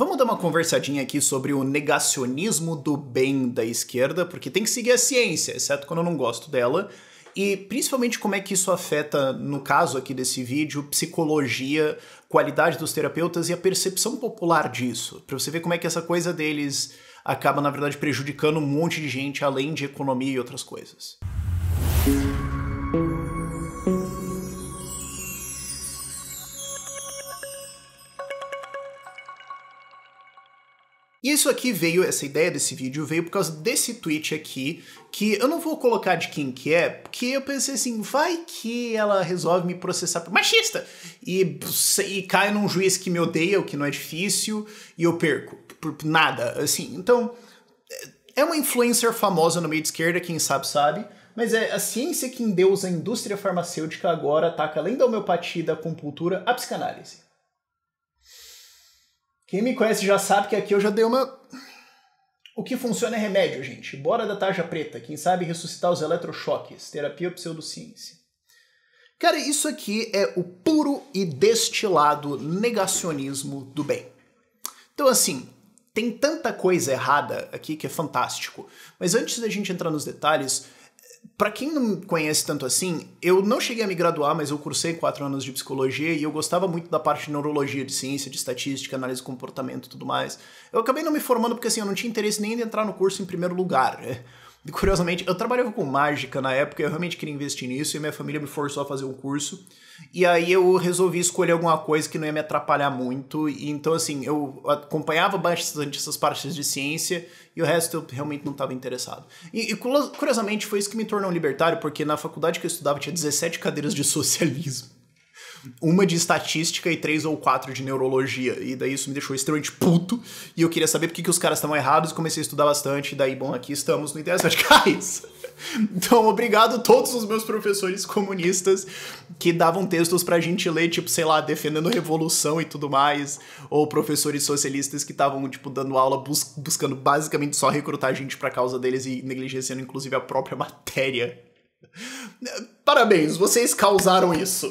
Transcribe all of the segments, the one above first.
Vamos dar uma conversadinha aqui sobre o negacionismo do bem da esquerda, porque tem que seguir a ciência, exceto quando eu não gosto dela, e principalmente como é que isso afeta, no caso aqui desse vídeo, psicologia, qualidade dos terapeutas e a percepção popular disso, pra você ver como é que essa coisa deles acaba, na verdade, prejudicando um monte de gente, além de economia e outras coisas. E isso aqui veio, essa ideia desse vídeo veio por causa desse tweet aqui, que eu não vou colocar de quem que é, porque eu pensei assim, vai que ela resolve me processar por machista, e cai num juiz que me odeia, o que não é difícil, e eu perco, por nada, assim. Então, é uma influencer famosa no meio de esquerda, quem sabe sabe, mas é a ciência que endeusa a indústria farmacêutica agora ataca, além da homeopatia e da acupuntura, a psicanálise. Quem me conhece já sabe que aqui eu já dei uma... O que funciona é remédio, gente. Bora da tarja preta. Quem sabe ressuscitar os eletrochoques. Terapia ou pseudociência. Cara, isso aqui é o puro e destilado negacionismo do bem. Então, assim, tem tanta coisa errada aqui que é fantástico. Mas antes da gente entrar nos detalhes... Pra quem não me conhece tanto assim, eu não cheguei a me graduar, mas eu cursei 4 anos de psicologia e eu gostava muito da parte de neurologia, de ciência, de estatística, análise de comportamento e tudo mais. Eu acabei não me formando porque assim, eu não tinha interesse nem em entrar no curso em primeiro lugar. E, curiosamente, eu trabalhava com mágica na época, eu realmente queria investir nisso e minha família me forçou a fazer um curso. E aí eu resolvi escolher alguma coisa que não ia me atrapalhar muito. E então, assim, eu acompanhava bastante essas partes de ciência e o resto eu realmente não estava interessado. E curiosamente foi isso que me tornou um libertário, porque na faculdade que eu estudava tinha 17 cadeiras de socialismo. Uma de estatística e 3 ou 4 de neurologia. E daí isso me deixou extremamente puto. E eu queria saber por que os caras estavam errados. E comecei a estudar bastante. E daí, bom, aqui estamos no Ideias Radicais. Então, obrigado a todos os meus professores comunistas que davam textos pra gente ler, tipo, sei lá, defendendo revolução e tudo mais. Ou professores socialistas que estavam, tipo, dando aula buscando basicamente só recrutar gente pra causa deles e negligenciando, inclusive, a própria matéria. Parabéns, vocês causaram isso.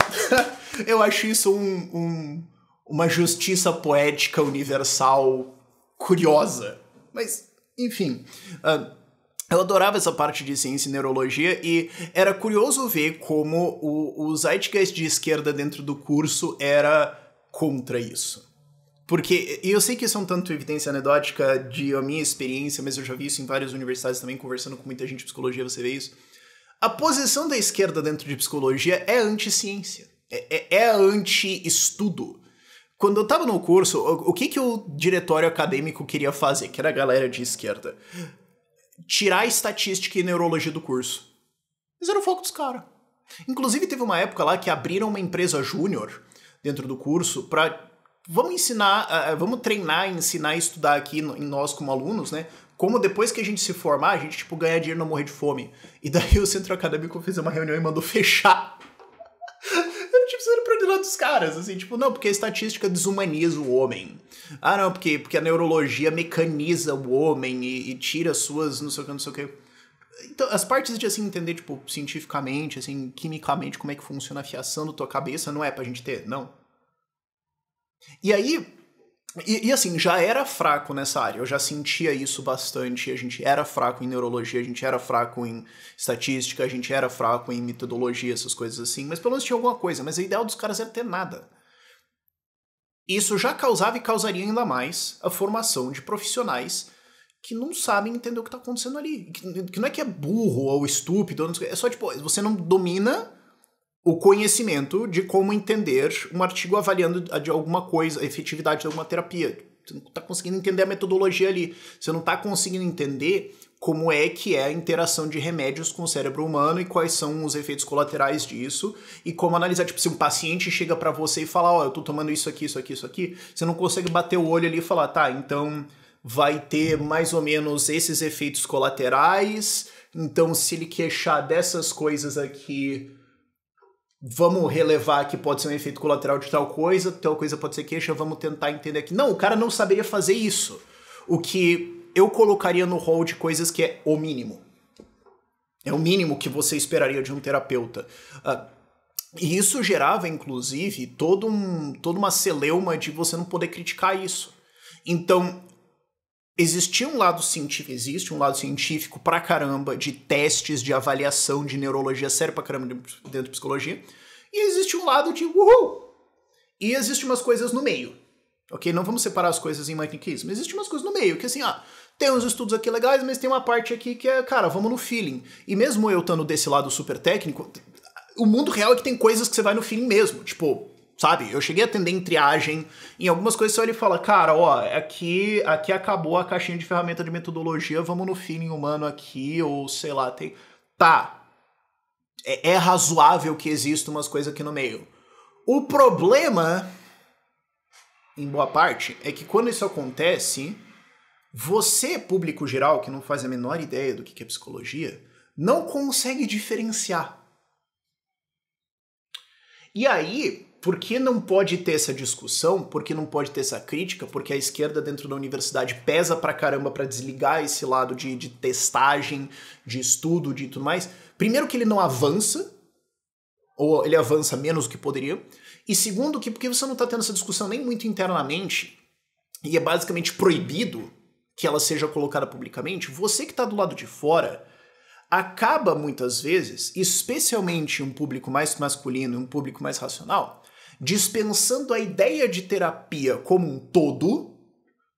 Eu acho isso uma justiça poética universal curiosa. Mas, enfim, eu adorava essa parte de ciência e neurologia e era curioso ver como o zeitgeist de esquerda dentro do curso era contra isso. Porque, e eu sei que isso é um tanto evidência anedótica de a minha experiência, mas eu já vi isso em várias universidades também, conversando com muita gente de psicologia, você vê isso. A posição da esquerda dentro de psicologia é anti-ciência, é anti-estudo. Quando eu tava no curso, o que o diretório acadêmico queria fazer, que era a galera de esquerda? Tirar a estatística e neurologia do curso. Mas era o foco dos caras. Inclusive teve uma época lá que abriram uma empresa júnior dentro do curso pra... Vamos ensinar, vamos treinar, ensinar e estudar aqui em nós como alunos, né? Como depois que a gente se formar, a gente, tipo, ganhar dinheiro e não morrer de fome. E daí o centro acadêmico fez uma reunião e mandou fechar. Eu, tipo, isso era pro lado dos caras, assim, tipo, não, porque a estatística desumaniza o homem. Ah, não, porque a neurologia mecaniza o homem e tira suas, não sei o que, não sei o que. Então, as partes de, assim, entender, tipo, cientificamente, assim, quimicamente, como é que funciona a fiação da tua cabeça, não é pra gente ter, não. E aí... E assim, já era fraco nessa área, eu já sentia isso bastante, a gente era fraco em neurologia, a gente era fraco em estatística, a gente era fraco em metodologia, essas coisas assim, mas pelo menos tinha alguma coisa, mas a ideia dos caras era ter nada. Isso já causava e causaria ainda mais a formação de profissionais que não sabem entender o que está acontecendo ali, que não é que é burro ou estúpido, é só tipo, você não domina... o conhecimento de como entender um artigo avaliando de alguma coisa, a efetividade de alguma terapia. Você não está conseguindo entender a metodologia ali. Você não está conseguindo entender como é que é a interação de remédios com o cérebro humano e quais são os efeitos colaterais disso e como analisar. Tipo, se um paciente chega para você e fala, ó, eu tô tomando isso aqui, isso aqui, isso aqui, você não consegue bater o olho ali e falar, tá, então vai ter mais ou menos esses efeitos colaterais, então se ele queixar dessas coisas aqui... Vamos relevar que pode ser um efeito colateral de tal coisa pode ser queixa, vamos tentar entender aqui. Não, o cara não saberia fazer isso. O que eu colocaria no rol de coisas que é o mínimo. É o mínimo que você esperaria de um terapeuta. E isso gerava, inclusive, toda uma celeuma de você não poder criticar isso. Então, existe um lado científico pra caramba de testes, de avaliação de neurologia sério pra caramba dentro de psicologia, e existe um lado de uhul! E existe umas coisas no meio, ok? Não vamos separar as coisas em maniqueísmo, mas existe umas coisas no meio, que assim, tem uns estudos aqui legais, mas tem uma parte aqui que é, cara, vamos no feeling. E mesmo eu estando desse lado super técnico, o mundo real é que tem coisas que você vai no feeling mesmo, tipo, sabe? Eu cheguei a atender em triagem, em algumas coisas você olha e fala, cara, ó, aqui acabou a caixinha de ferramenta de metodologia, vamos no feeling humano aqui, ou sei lá, tem... Tá, é razoável que existam umas coisas aqui no meio. O problema, em boa parte, é que quando isso acontece, você, público geral, que não faz a menor ideia do que é psicologia, não consegue diferenciar. E aí, por que não pode ter essa discussão? Por que não pode ter essa crítica? Porque a esquerda dentro da universidade pesa pra caramba pra desligar esse lado de testagem, de estudo, de tudo mais. Primeiro que ele não avança, ou ele avança menos do que poderia. E segundo que porque você não tá tendo essa discussão nem muito internamente, e é basicamente proibido que ela seja colocada publicamente, você que tá do lado de fora acaba muitas vezes, especialmente um público mais masculino, um público mais racional, dispensando a ideia de terapia como um todo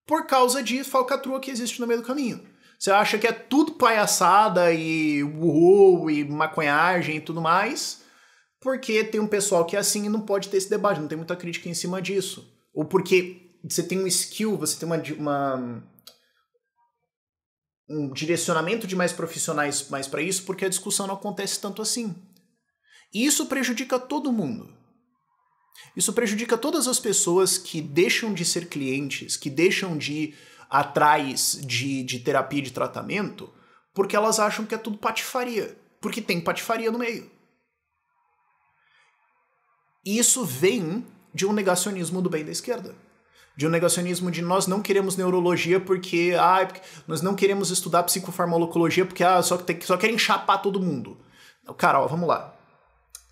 por causa de falcatrua que existe no meio do caminho. Você acha que é tudo palhaçada e uhul e maconhagem e tudo mais, porque tem um pessoal que é assim e não pode ter esse debate, não tem muita crítica em cima disso. Ou porque você tem um skill, você tem um direcionamento de mais profissionais mais para isso, porque a discussão não acontece tanto assim. E isso prejudica todo mundo. Isso prejudica todas as pessoas que deixam de ser clientes, que deixam de ir atrás de terapia e de tratamento, porque elas acham que é tudo patifaria. Porque tem patifaria no meio. E isso vem de um negacionismo do bem da esquerda. De um negacionismo de nós não queremos neurologia porque nós não queremos estudar psicofarmacologia porque só querem chapar todo mundo. Cara, ó, vamos lá.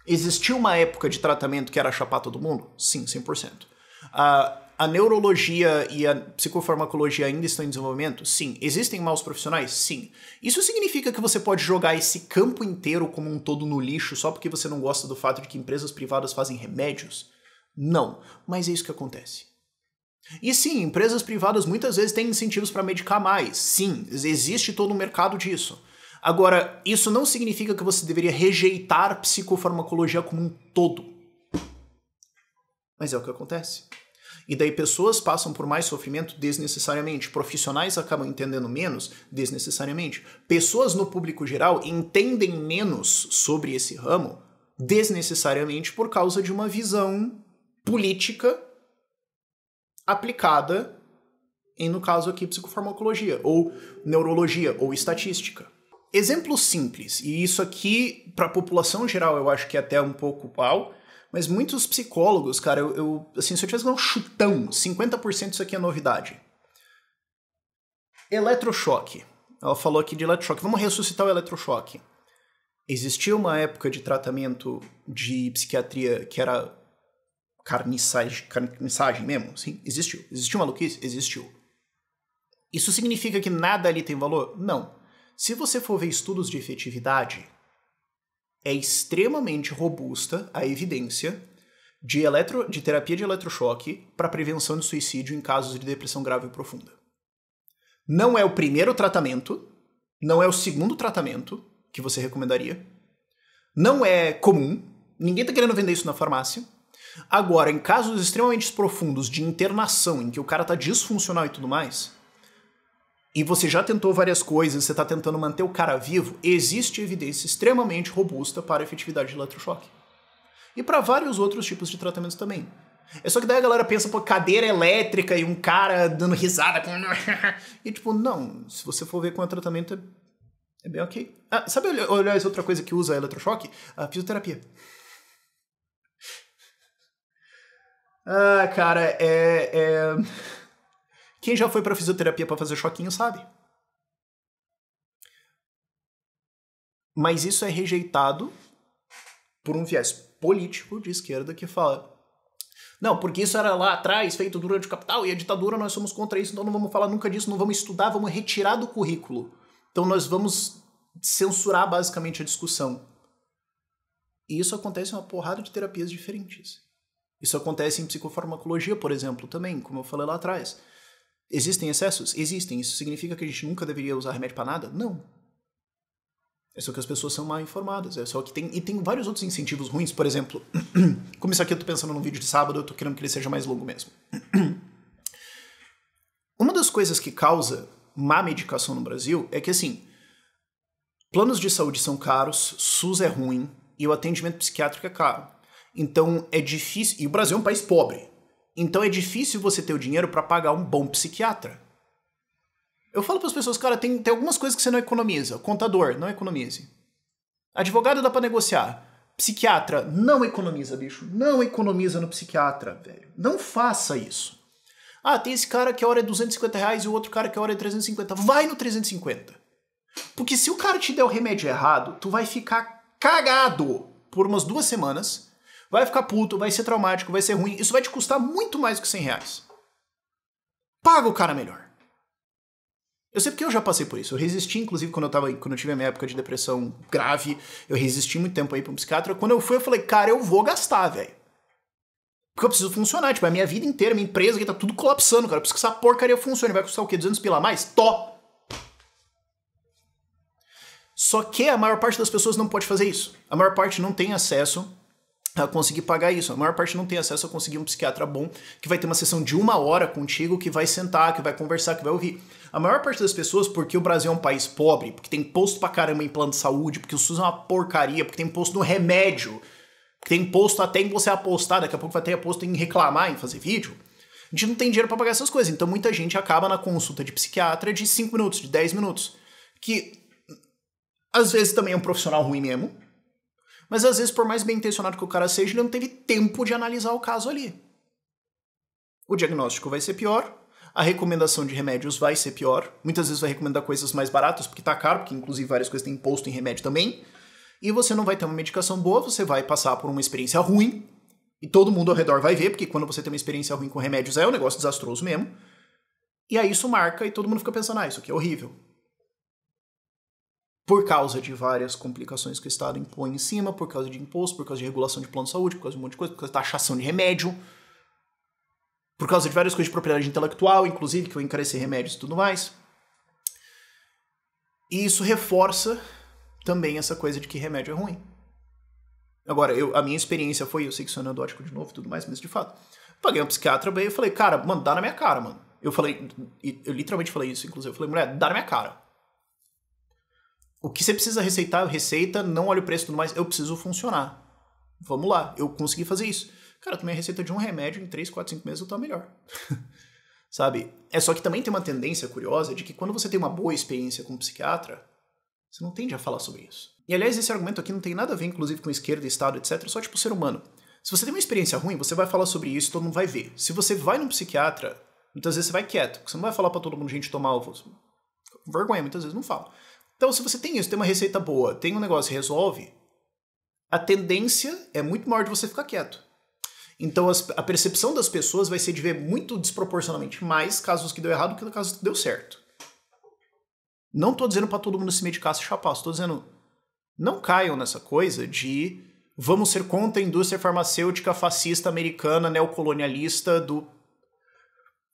Existiu uma época de tratamento que era chapar todo mundo? Sim, 100%. A neurologia e a psicofarmacologia ainda estão em desenvolvimento? Sim. Existem maus profissionais? Sim. Isso significa que você pode jogar esse campo inteiro como um todo no lixo só porque você não gosta do fato de que empresas privadas fazem remédios? Não. Mas é isso que acontece. E sim, empresas privadas muitas vezes têm incentivos para medicar mais. Sim, existe todo um mercado disso. Agora, isso não significa que você deveria rejeitar psicofarmacologia como um todo. Mas é o que acontece. E daí pessoas passam por mais sofrimento desnecessariamente. Profissionais acabam entendendo menos desnecessariamente. Pessoas no público geral entendem menos sobre esse ramo desnecessariamente por causa de uma visão política aplicada em, no caso aqui, psicofarmacologia, ou neurologia, ou estatística. Exemplo simples, e isso aqui, para a população geral, eu acho que é até um pouco pau, mas muitos psicólogos, cara, assim, se eu tivesse que dar um chutão, 50% isso aqui é novidade. Eletrochoque. Ela falou aqui de eletrochoque. Vamos ressuscitar o eletrochoque. Existia uma época de tratamento de psiquiatria que era carniçagem mesmo? Sim, existiu. Existiu maluquice? Existiu. Isso significa que nada ali tem valor? Não. Se você for ver estudos de efetividade, é extremamente robusta a evidência de terapia de eletrochoque para prevenção de suicídio em casos de depressão grave e profunda. Não é o primeiro tratamento, não é o segundo tratamento que você recomendaria, não é comum, ninguém está querendo vender isso na farmácia. Agora, em casos extremamente profundos de internação, em que o cara tá disfuncional e tudo mais, e você já tentou várias coisas, você tá tentando manter o cara vivo, existe evidência extremamente robusta para a efetividade de eletrochoque. E para vários outros tipos de tratamentos também. É só que daí a galera pensa, pô, cadeira elétrica e um cara dando risada com... E tipo, não, se você for ver com o tratamento, é bem ok. Sabe, aliás, outra coisa que usa eletrochoque? A fisioterapia. Cara, Quem já foi pra fisioterapia pra fazer choquinho sabe. Mas isso é rejeitado por um viés político de esquerda que fala: Não, porque isso era lá atrás, feito durante o capital, e a ditadura nós somos contra isso, então não vamos falar nunca disso, não vamos estudar, vamos retirar do currículo. Então nós vamos censurar basicamente a discussão. E isso acontece em uma porrada de terapias diferentes. Isso acontece em psicofarmacologia, por exemplo, também, como eu falei lá atrás. Existem excessos? Existem. Isso significa que a gente nunca deveria usar remédio para nada? Não. É só que as pessoas são mal informadas. É só que tem vários outros incentivos ruins. Por exemplo, como isso aqui eu tô pensando num vídeo de sábado, eu tô querendo que ele seja mais longo mesmo. Uma das coisas que causa má medicação no Brasil é que, assim, planos de saúde são caros, SUS é ruim e o atendimento psiquiátrico é caro. Então é difícil... E o Brasil é um país pobre. Então é difícil você ter o dinheiro para pagar um bom psiquiatra. Eu falo para as pessoas, cara, tem algumas coisas que você não economiza. Contador, não economize. Advogado dá para negociar. Psiquiatra, não economiza, bicho. Não economiza no psiquiatra, velho. Não faça isso. Ah, tem esse cara que a hora é R$250 e o outro cara que a hora é 350. Vai no 350. Porque se o cara te der o remédio errado, tu vai ficar cagado por umas 2 semanas. Vai ficar puto, vai ser traumático, vai ser ruim. Isso vai te custar muito mais do que R$100. Paga o cara melhor. Eu sei porque eu já passei por isso. Eu resisti, inclusive, quando eu tive a minha época de depressão grave, eu resisti muito tempo aí pra um psiquiatra. Quando eu fui, eu falei, cara, eu vou gastar, velho. Porque eu preciso funcionar. Tipo, a minha vida inteira, minha empresa aqui tá tudo colapsando, cara. Eu preciso que essa porcaria funcione. Vai custar o quê? 200 pila a mais? Tó! Só que a maior parte das pessoas não pode fazer isso. A maior parte não tem acesso a conseguir pagar isso. A maior parte não tem acesso a conseguir um psiquiatra bom que vai ter uma sessão de 1 hora contigo, que vai sentar, que vai conversar, que vai ouvir. A maior parte das pessoas, porque o Brasil é um país pobre, porque tem imposto pra caramba em plano de saúde, porque o SUS é uma porcaria, porque tem imposto no remédio, porque tem imposto até em você apostar, daqui a pouco vai ter imposto em reclamar, em fazer vídeo, a gente não tem dinheiro pra pagar essas coisas. Então muita gente acaba na consulta de psiquiatra de 5 minutos, de 10 minutos, que às vezes também é um profissional ruim mesmo, mas às vezes, por mais bem intencionado que o cara seja, ele não teve tempo de analisar o caso ali. O diagnóstico vai ser pior, a recomendação de remédios vai ser pior, muitas vezes vai recomendar coisas mais baratas porque tá caro, porque inclusive várias coisas têm imposto em remédio também, e você não vai ter uma medicação boa, você vai passar por uma experiência ruim, e todo mundo ao redor vai ver, porque quando você tem uma experiência ruim com remédios é um negócio desastroso mesmo, e aí isso marca e todo mundo fica pensando, isso aqui é horrível. Por causa de várias complicações que o Estado impõe em cima, por causa de imposto, por causa de regulação de plano de saúde, por causa de um monte de coisa, por causa de taxação de remédio, por causa de várias coisas de propriedade intelectual, inclusive, que vai encarecer remédios e tudo mais. E isso reforça também essa coisa de que remédio é ruim. Agora, a minha experiência foi, eu sei que sou anedótico de novo e tudo mais, mas de fato, paguei um psiquiatra e eu falei, cara, mano, dá na minha cara, mano. Eu literalmente falei isso, inclusive, eu falei, mulher, dá na minha cara. O que você precisa receitar, receita, não olha o preço e tudo mais, eu preciso funcionar. Vamos lá, eu consegui fazer isso. Cara, eu tomei a receita de um remédio, em 3, 4, 5 meses eu tô melhor. Sabe? É só que também tem uma tendência curiosa de que quando você tem uma boa experiência com um psiquiatra, você não tende a falar sobre isso. E aliás, esse argumento aqui não tem nada a ver, inclusive, com esquerda, Estado, etc. Só tipo ser humano. Se você tem uma experiência ruim, você vai falar sobre isso e todo mundo vai ver. Se você vai num psiquiatra, muitas vezes você vai quieto. Porque você não vai falar pra todo mundo, gente, tomar alvo. Com vergonha, muitas vezes não fala. Então, se você tem isso, tem uma receita boa, tem um negócio e resolve, a tendência é muito maior de você ficar quieto. Então, a percepção das pessoas vai ser de ver muito desproporcionalmente mais casos que deu errado do que casos que deu certo. Não tô dizendo pra todo mundo se medicar, se chapar, tô dizendo, não caiam nessa coisa de vamos ser contra a indústria farmacêutica fascista americana, neocolonialista do...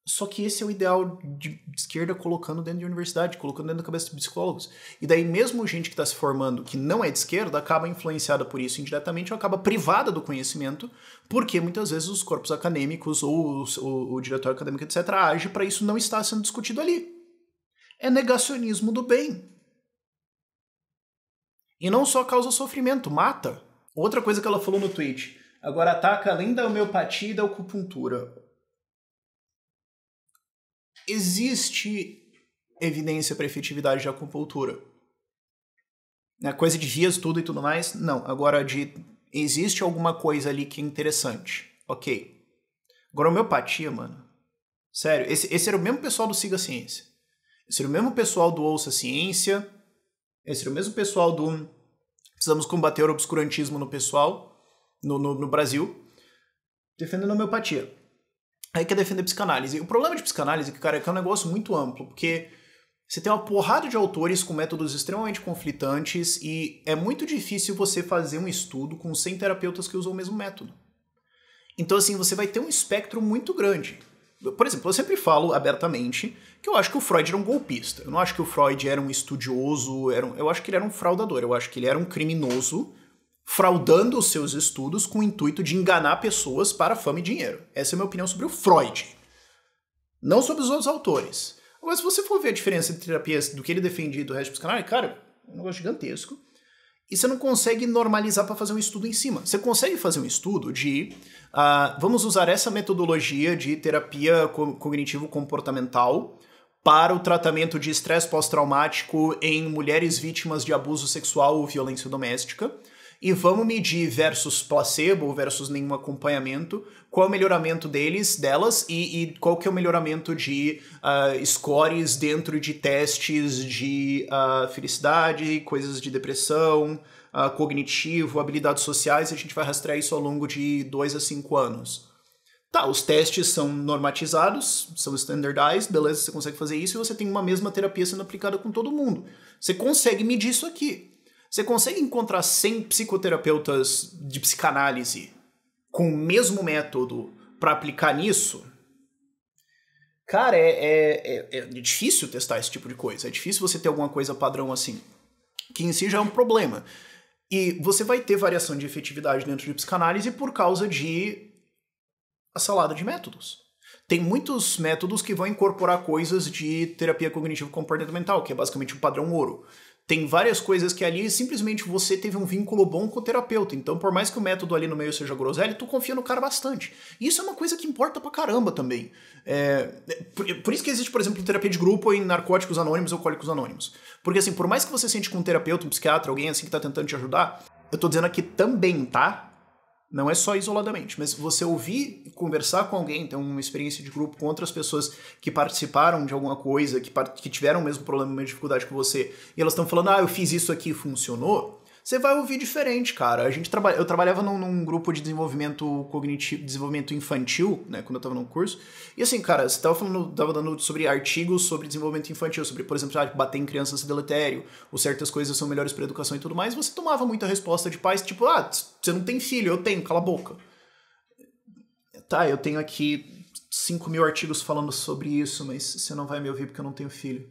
Só que esse é o ideal de esquerda colocando dentro de universidade, colocando dentro da cabeça de psicólogos. E daí mesmo gente que está se formando que não é de esquerda acaba influenciada por isso indiretamente ou acaba privada do conhecimento, porque muitas vezes os corpos acadêmicos ou o diretório acadêmico, etc., age para isso não estar sendo discutido ali. É negacionismo do bem. E não só causa sofrimento, mata. Outra coisa que ela falou no tweet, agora ataca além da homeopatia e da acupuntura. Existe evidência para efetividade de acupuntura. É coisa de vias, tudo e tudo mais? Não. Agora, existe alguma coisa ali que é interessante. Ok. Agora, homeopatia, mano. Sério, esse era o mesmo pessoal do Siga Ciência. Esse era o mesmo pessoal do Ouça Ciência. Esse era o mesmo pessoal do precisamos combater o obscurantismo no pessoal, no Brasil. defendendo a homeopatia. Aí quer defender psicanálise. O problema de psicanálise, cara, é que é um negócio muito amplo, porque você tem uma porrada de autores com métodos extremamente conflitantes e é muito difícil você fazer um estudo com 100 terapeutas que usam o mesmo método. Então, assim, você vai ter um espectro muito grande. Por exemplo, eu sempre falo abertamente que eu acho que o Freud era um golpista. Eu não acho que o Freud era um estudioso, eu acho que ele era um fraudador, eu acho que ele era um criminoso fraudando os seus estudos com o intuito de enganar pessoas para fama e dinheiro. Essa é a minha opinião sobre o Freud. Não sobre os outros autores. Mas se você for ver a diferença entre terapias do que ele defendia e do resto do psicanálise, cara, é um negócio gigantesco. E você não consegue normalizar para fazer um estudo em cima. Você consegue fazer um estudo de... vamos usar essa metodologia de terapia cognitivo-comportamental para o tratamento de estresse pós-traumático em mulheres vítimas de abuso sexual ou violência doméstica. E vamos medir versus placebo, versus nenhum acompanhamento, qual é o melhoramento delas e qual que é o melhoramento de scores dentro de testes de felicidade, coisas de depressão, cognitivo, habilidades sociais, e a gente vai rastrear isso ao longo de 2 a 5 anos. Tá, os testes são normatizados, são standardized, beleza, você consegue fazer isso e você tem uma mesma terapia sendo aplicada com todo mundo. Você consegue medir isso aqui. Você consegue encontrar 100 psicoterapeutas de psicanálise com o mesmo método para aplicar nisso? Cara, é difícil testar esse tipo de coisa. É difícil você ter alguma coisa padrão assim, que em si já é um problema. E você vai ter variação de efetividade dentro de psicanálise por causa de a salada de métodos. Tem muitos métodos que vão incorporar coisas de terapia cognitivo-comportamental, que é basicamente o padrão ouro. Tem várias coisas que ali simplesmente você teve um vínculo bom com o terapeuta. Então, por mais que o método ali no meio seja groselha, tu confia no cara bastante. E isso é uma coisa que importa pra caramba também. Por isso que existe, por exemplo, terapia de grupo em narcóticos anônimos ou alcoólicos anônimos. Porque assim, por mais que você sente com um terapeuta, um psiquiatra, alguém assim que tá tentando te ajudar, eu tô dizendo aqui também, tá? Não é só isoladamente, mas você ouvir e conversar com alguém, ter uma experiência de grupo com outras pessoas que participaram de alguma coisa, que tiveram o mesmo problema, a mesma dificuldade que você, e elas estão falando, eu fiz isso aqui e funcionou, você vai ouvir diferente, cara. Eu trabalhava num grupo de desenvolvimento cognitivo, desenvolvimento infantil, né, quando eu tava no curso, e assim, cara, você tava dando sobre artigos sobre desenvolvimento infantil, sobre, por exemplo, bater em crianças deletério, ou certas coisas são melhores pra educação e tudo mais, você tomava muita resposta de pais, tipo, você não tem filho, eu tenho, cala a boca. Tá, eu tenho aqui 5.000 artigos falando sobre isso, mas você não vai me ouvir porque eu não tenho filho.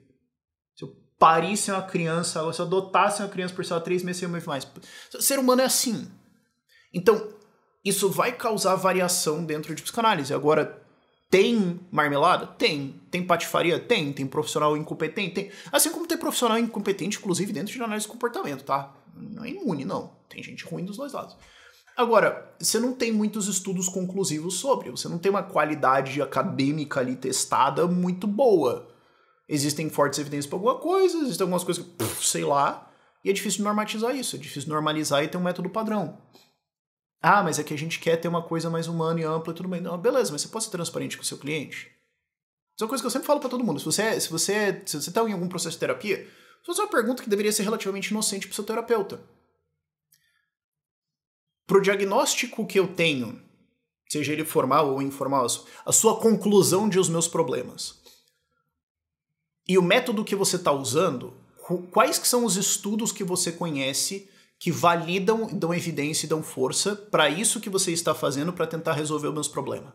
Se eu parisse uma criança, se eu adotasse uma criança por, sei lá, 3 meses, eu me ouvir mais. O ser humano é assim. Então, isso vai causar variação dentro de psicanálise. Agora, tem marmelada? Tem. Tem patifaria? Tem. Tem profissional incompetente? Tem. Assim como tem profissional incompetente, inclusive, dentro de análise de comportamento, tá? Não é imune, não. Tem gente ruim dos dois lados. Agora, você não tem muitos estudos conclusivos sobre. Você não tem uma qualidade acadêmica ali testada muito boa. Existem fortes evidências para alguma coisa, existem algumas coisas que, sei lá, e é difícil normatizar isso, é difícil normalizar e ter um método padrão. Mas é que a gente quer ter uma coisa mais humana e ampla e tudo bem. Não, beleza, mas você pode ser transparente com o seu cliente? Isso é uma coisa que eu sempre falo para todo mundo. Se você tá em algum processo de terapia, fazer uma pergunta que deveria ser relativamente inocente pro seu terapeuta. Pro diagnóstico que eu tenho, seja ele formal ou informal, a sua conclusão de os meus problemas, e o método que você está usando, quais que são os estudos que você conhece que validam, dão evidência e dão força para isso que você está fazendo para tentar resolver os meus problemas?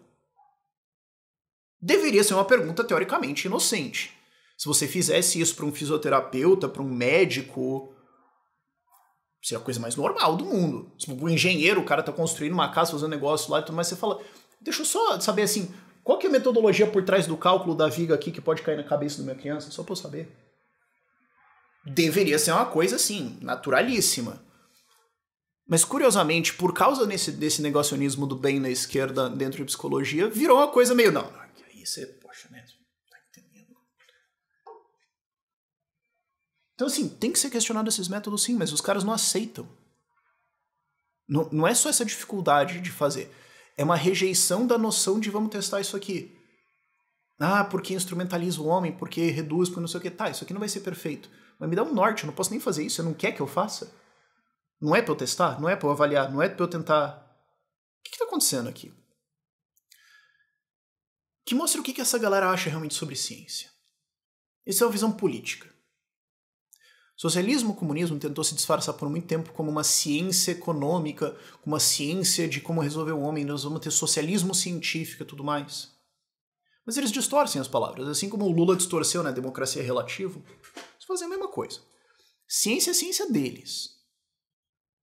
Deveria ser uma pergunta teoricamente inocente. Se você fizesse isso para um fisioterapeuta, para um médico, seria a coisa mais normal do mundo. Se o engenheiro, o cara tá construindo uma casa, fazendo um negócio lá e tudo mais, você fala, deixa eu só saber assim, qual que é a metodologia por trás do cálculo da viga aqui que pode cair na cabeça da minha criança? Só pra eu saber. Deveria ser uma coisa assim, naturalíssima. Mas, curiosamente, por causa desse negacionismo do bem na esquerda dentro de psicologia, virou uma coisa meio, não, aí você, poxa, né, tá entendendo. Então, assim, tem que ser questionado esses métodos sim, mas os caras não aceitam. Não é só essa dificuldade de fazer. É uma rejeição da noção de vamos testar isso aqui. Porque instrumentaliza o homem, porque reduz, porque não sei o que. Tá, isso aqui não vai ser perfeito. Mas me dá um norte, eu não posso nem fazer isso, você não quer que eu faça? Não é pra eu testar? Não é pra eu avaliar? Não é pra eu tentar... O que tá acontecendo aqui? que mostra o que essa galera acha realmente sobre ciência. Essa é uma visão política. Socialismo, comunismo tentou se disfarçar por muito tempo como uma ciência econômica, como uma ciência de como resolver o homem, nós vamos ter socialismo científico e tudo mais. Mas eles distorcem as palavras, assim como o Lula distorceu, né, democracia relativa. Eles fazem a mesma coisa. Ciência é ciência deles.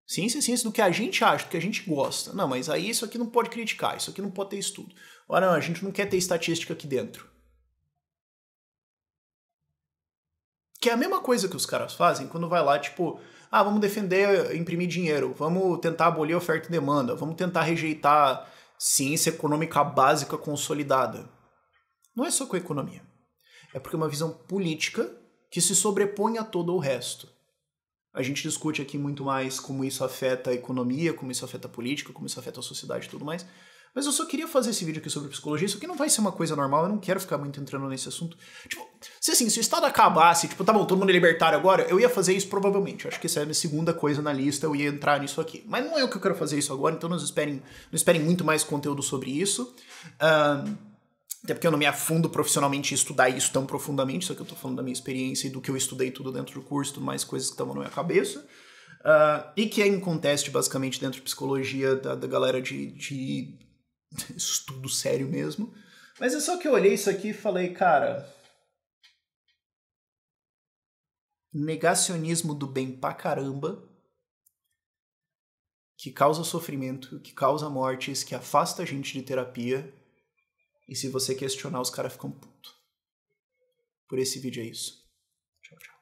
Ciência é ciência do que a gente acha, do que a gente gosta. Não, mas aí isso aqui não pode criticar, isso aqui não pode ter estudo. Ora, não, a gente não quer ter estatística aqui dentro. Que é a mesma coisa que os caras fazem quando vai lá, tipo, vamos defender imprimir dinheiro, vamos tentar abolir oferta e demanda, vamos tentar rejeitar ciência econômica básica consolidada. Não é só com a economia. É porque é uma visão política que se sobrepõe a todo o resto. A gente discute aqui muito mais como isso afeta a economia, como isso afeta a política, como isso afeta a sociedade e tudo mais. Mas eu só queria fazer esse vídeo aqui sobre psicologia. Isso aqui não vai ser uma coisa normal, eu não quero ficar muito entrando nesse assunto. Tipo, se o Estado acabasse, tipo, tá bom, todo mundo é libertário agora, eu ia fazer isso provavelmente. Eu acho que essa é a minha segunda coisa na lista, eu ia entrar nisso aqui. Mas não é o que eu quero fazer isso agora, então não esperem muito mais conteúdo sobre isso. Até porque eu não me afundo profissionalmente em estudar isso tão profundamente, só que eu tô falando da minha experiência e do que eu estudei tudo dentro do curso, tudo mais coisas que estavam na minha cabeça. E que é em conteste, basicamente, dentro de psicologia da galera de estudo sério mesmo. Mas é só que eu olhei isso aqui e falei, cara, negacionismo do bem pra caramba, que causa sofrimento, que causa mortes, que afasta a gente de terapia, e se você questionar, os caras ficam putos. Por esse vídeo é isso. Tchau, tchau.